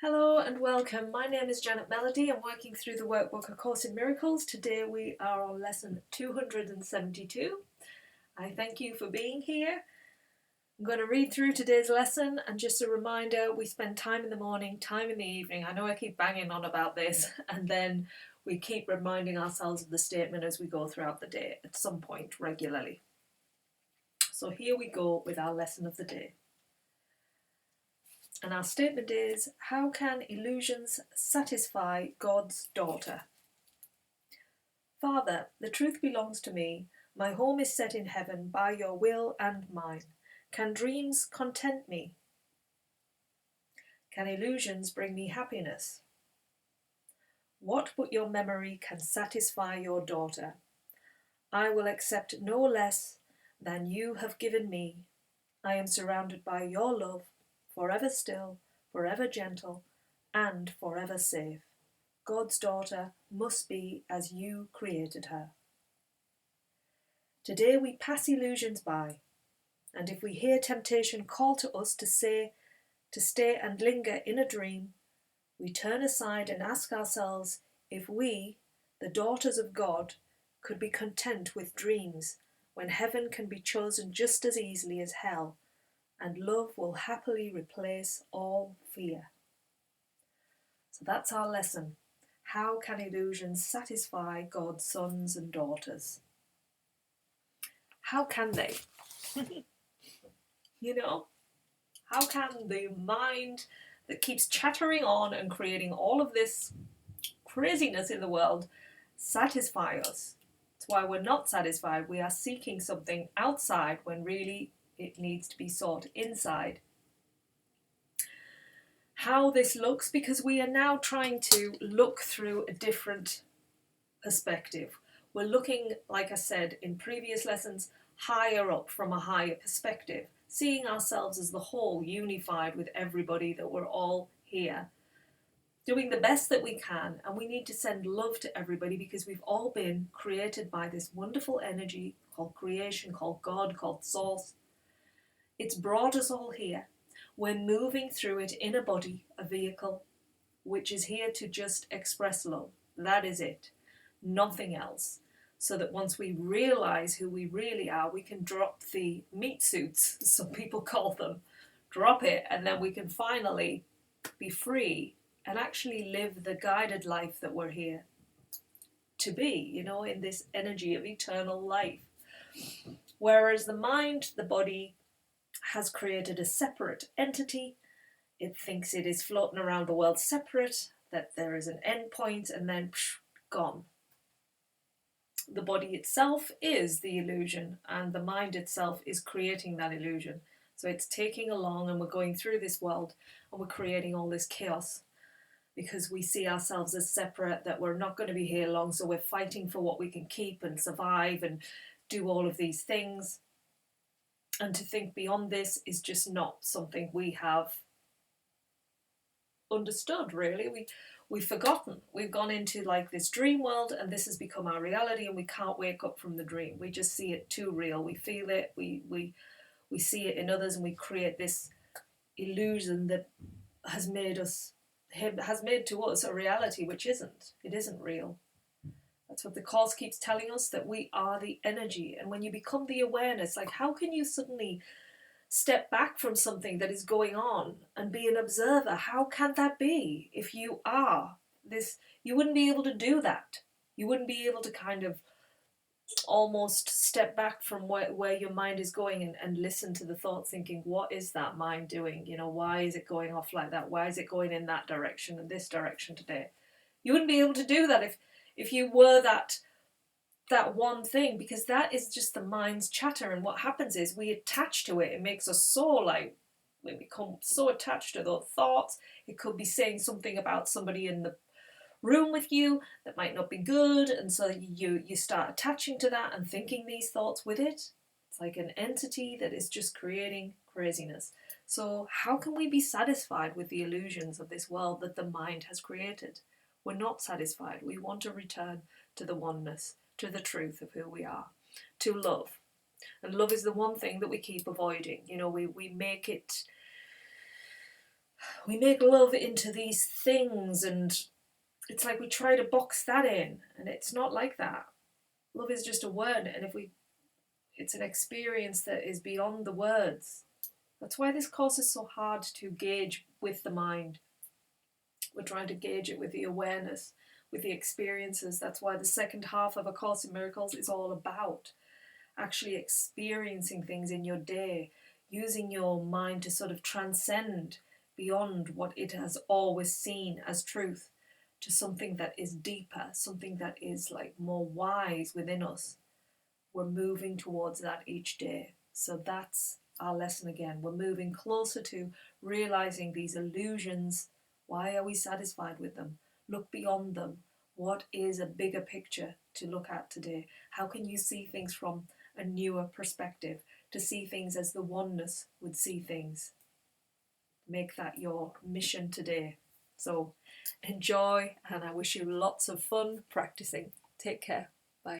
Hello and welcome. My name is Janet Melody. I'm working through the workbook A Course in Miracles. Today we are on lesson 272. I thank you for being here. I'm going to read through today's lesson, and just a reminder, we spend time in the morning, time in the evening. I know I keep banging on about this, and then we keep reminding ourselves of the statement as we go throughout the day at some point regularly. So here we go with our lesson of the day. And our statement is, how can illusions satisfy God's daughter? Father, the truth belongs to me. My home is set in heaven by your will and mine. Can dreams content me? Can illusions bring me happiness? What but your memory can satisfy your daughter? I will accept no less than you have given me. I am surrounded by your love, forever still, forever gentle, and forever safe. God's daughter must be as you created her. Today we pass illusions by, and if we hear temptation call to us to stay and linger in a dream, we turn aside and ask ourselves if we, the daughters of God, could be content with dreams when heaven can be chosen just as easily as hell, and love will happily replace all fear. So that's our lesson. How can illusions satisfy God's sons and daughters? How can they? How can the mind that keeps chattering on and creating all of this craziness in the world satisfy us? That's why we're not satisfied. We are seeking something outside when really it needs to be sought inside. How this looks, because we are now trying to look through a different perspective. We're looking, like I said in previous lessons, higher up from a higher perspective, seeing ourselves as the whole, unified with everybody, that we're all here, doing the best that we can, and we need to send love to everybody because we've all been created by this wonderful energy called creation, called God, called Source. It's brought us all here. We're moving through it in a body, a vehicle, which is here to just express love. That is it. Nothing else. So that once we realize who we really are, we can drop the meat suits, some people call them, drop it, and then we can finally be free and actually live the guided life that we're here to be, in this energy of eternal life. Whereas the mind, the body, has created a separate entity. It thinks it is floating around the world separate, that there is an end point, and then gone. The body itself is the illusion, and the mind itself is creating that illusion. So it's taking along, and we're going through this world, and we're creating all this chaos because we see ourselves as separate, that we're not going to be here long, so we're fighting for what we can keep and survive and do all of these things. And to think beyond this is just not something we have understood, really. We've forgotten. We've gone into like this dream world, and this has become our reality, and we can't wake up from the dream. We just see it too real. We feel it. We see it in others, and we create this illusion that has made to us a reality which isn't. It isn't real. That's what the Course keeps telling us, that we are the energy. And when you become the awareness, like how can you suddenly step back from something that is going on and be an observer? How can that be? If you are this, you wouldn't be able to do that. You wouldn't be able to kind of almost step back from where your mind is going and listen to the thoughts, thinking, what is that mind doing? Why is it going off like that? Why is it going in that direction and this direction today? You wouldn't be able to do that if you were that one thing, because that is just the mind's chatter. And what happens is we attach to it. It makes us so we become so attached to those thoughts. It could be saying something about somebody in the room with you that might not be good, and so you start attaching to that and thinking these thoughts with it. It's like an entity that is just creating craziness. So how can we be satisfied with the illusions of this world that the mind has created? We're not satisfied. We want to return to the oneness, to the truth of who we are, to love. And love is the one thing that we keep avoiding. We make it we make love into these things, and it's like we try to box that in, and it's not like that. Love is just a word, and it's an experience that is beyond the words. That's why this course is so hard to gauge with the mind. We're trying to gauge it with the awareness, with the experiences. That's why the second half of A Course in Miracles is all about actually experiencing things in your day, using your mind to sort of transcend beyond what it has always seen as truth to something that is deeper, something that is like more wise within us. We're moving towards that each day. So that's our lesson again. We're moving closer to realizing these illusions. Why are we satisfied with them? Look beyond them. What is a bigger picture to look at today? How can you see things from a newer perspective, to see things as the oneness would see things? Make that your mission today. So enjoy, and I wish you lots of fun practicing. Take care.